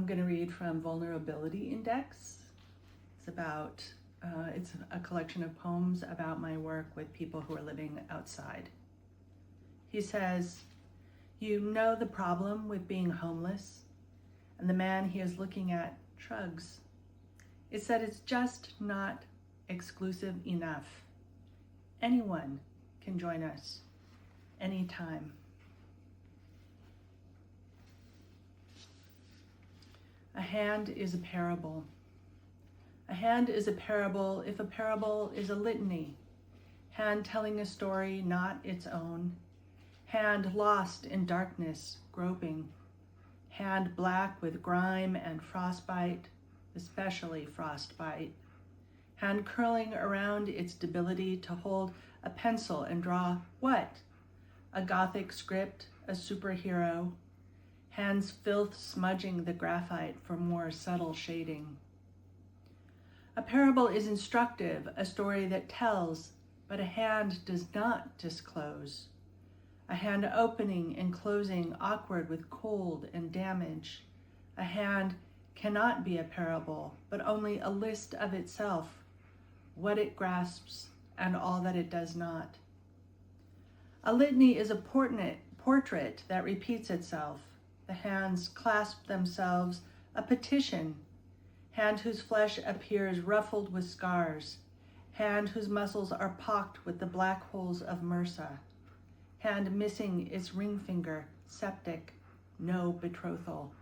I'm going to read from Vulnerability Index. It's a collection of poems about my work with people who are living outside. He says, "You know the problem with being homeless?" And the man he is looking at shrugs. It's that it's just not exclusive enough. Anyone can join us anytime. A hand is a parable. A hand is a parable if a parable is a litany. Hand telling a story not its own. Hand lost in darkness, groping. Hand black with grime and frostbite, especially frostbite. Hand curling around its debility to hold a pencil and draw what? A Gothic script, a superhero. Hands filth smudging the graphite for more subtle shading. A parable is instructive, a story that tells, but a hand does not disclose. A hand opening and closing awkward with cold and damage. A hand cannot be a parable, but only a list of itself, what it grasps and all that it does not. A litany is a portrait that repeats itself. The hands clasp themselves, a petition. Hand whose flesh appears ruffled with scars. Hand whose muscles are pocked with the black holes of MRSA. Hand missing its ring finger, septic, no betrothal.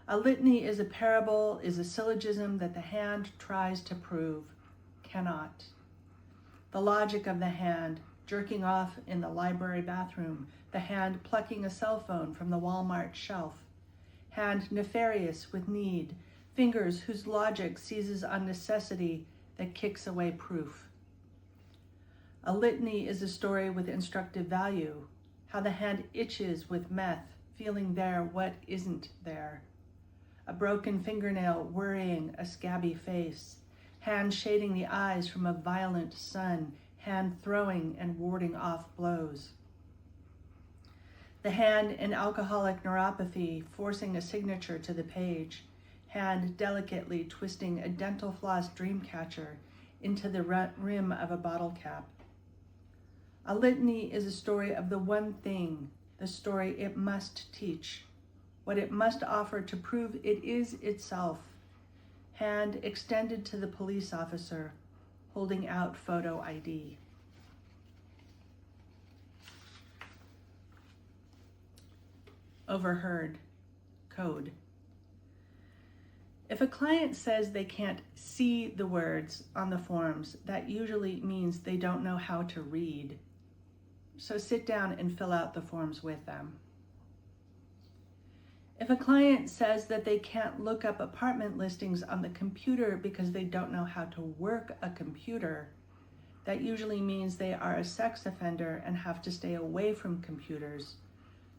A litany is a parable, is a syllogism that the hand tries to prove, cannot. The logic of the hand, jerking off in the library bathroom, the hand plucking a cell phone from the Walmart shelf, hand nefarious with need, fingers whose logic seizes on necessity that kicks away proof. A litany is a story with instructive value, how the hand itches with meth, feeling there what isn't there. A broken fingernail worrying a scabby face, hand shading the eyes from a violent sun, hand throwing and warding off blows. The hand in alcoholic neuropathy forcing a signature to the page, hand delicately twisting a dental floss dream catcher into the rim of a bottle cap. A litany is a story of the one thing, the story it must teach, what it must offer to prove it is itself. Hand extended to the police officer, holding out photo ID. Overheard. Code. If a client says they can't see the words on the forms, that usually means they don't know how to read. So sit down and fill out the forms with them. If a client says that they can't look up apartment listings on the computer because they don't know how to work a computer, that usually means they are a sex offender and have to stay away from computers.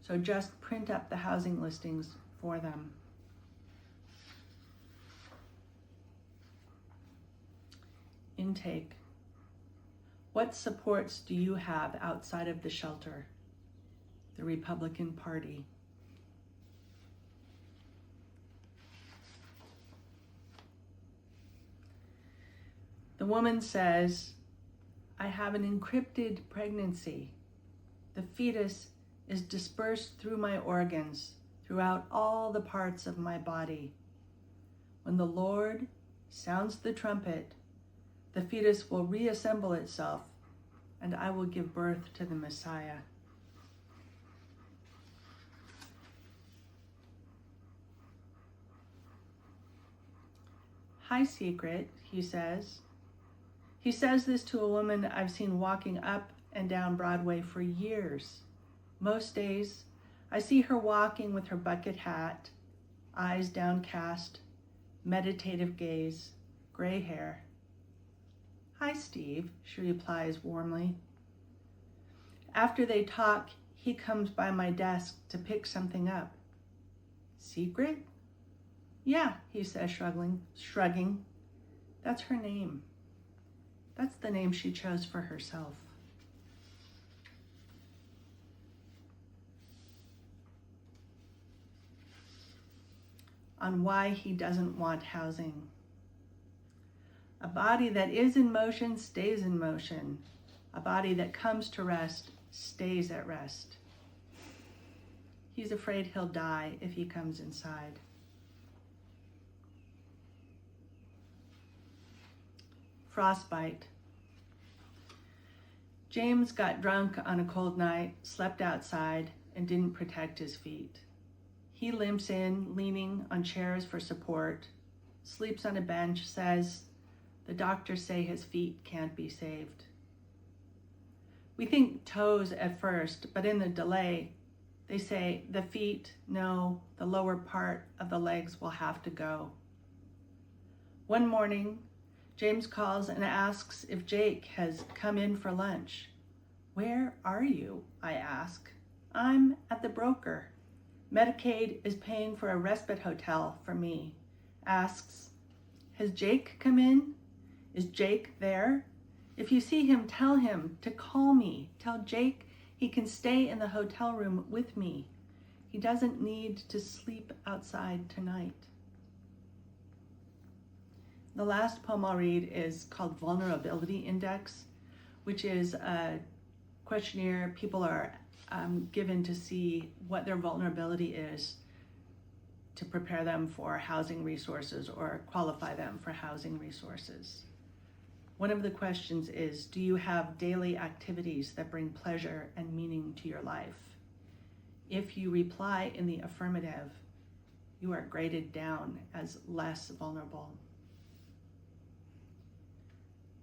So just print up the housing listings for them. Intake. What supports do you have outside of the shelter? The Republican Party. The woman says, "I have an encrypted pregnancy. The fetus is dispersed through my organs, throughout all the parts of my body. When the Lord sounds the trumpet, the fetus will reassemble itself, and I will give birth to the Messiah." "Hi, Secret," he says. He says this to a woman I've seen walking up and down Broadway for years. Most days, I see her walking with her bucket hat, eyes downcast, meditative gaze, gray hair. "Hi, Steve," she replies warmly. After they talk, he comes by my desk to pick something up. "Secret?" "Yeah," he says, shrugging. That's her name. That's the name she chose for herself. on why he doesn't want housing. A body that is in motion stays in motion. A body that comes to rest stays at rest. He's afraid he'll die if he comes inside. Frostbite. James got drunk on a cold night, slept outside, and didn't protect his feet. He limps in, leaning on chairs for support, sleeps on a bench, says, "The doctors say his feet can't be saved." We think toes at first, but in the delay, they say the feet, no, the lower part of the legs will have to go. One morning, James calls and asks if Jake has come in for lunch. "Where are you?" I ask. "I'm at the broker. Medicaid is paying for a respite hotel for me." Asks, "Has Jake come in? Is Jake there? If you see him, tell him to call me. Tell Jake he can stay in the hotel room with me. He doesn't need to sleep outside tonight." The last poem I'll read is called Vulnerability Index, which is a questionnaire people are given to see what their vulnerability is to prepare them for housing resources or qualify them for housing resources. One of the questions is, do you have daily activities that bring pleasure and meaning to your life? If you reply in the affirmative, you are graded down as less vulnerable.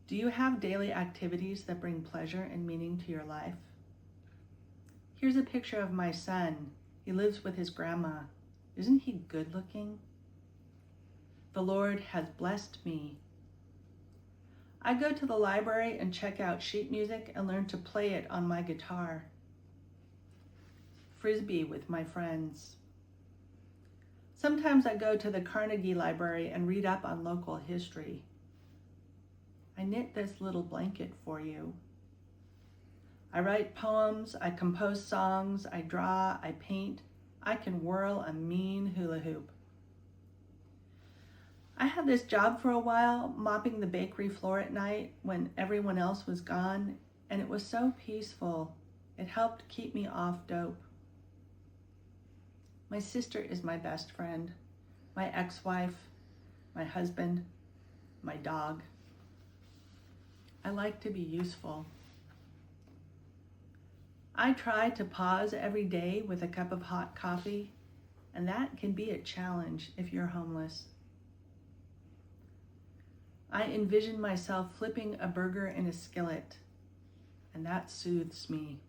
Do you have daily activities that bring pleasure and meaning to your life? Here's a picture of my son. He lives with his grandma. Isn't he good looking? The Lord has blessed me. I go to the library and check out sheet music and learn to play it on my guitar. Frisbee with my friends. Sometimes I go to the Carnegie Library and read up on local history. I knit this little blanket for you. I write poems, I compose songs, I draw, I paint. I can whirl a mean hula hoop. I had this job for a while, mopping the bakery floor at night when everyone else was gone, and it was so peaceful. It helped keep me off dope. My sister is my best friend, my ex-wife, my husband, my dog. I like to be useful. I try to pause every day with a cup of hot coffee, and that can be a challenge if you're homeless. I envision myself flipping a burger in a skillet, and that soothes me.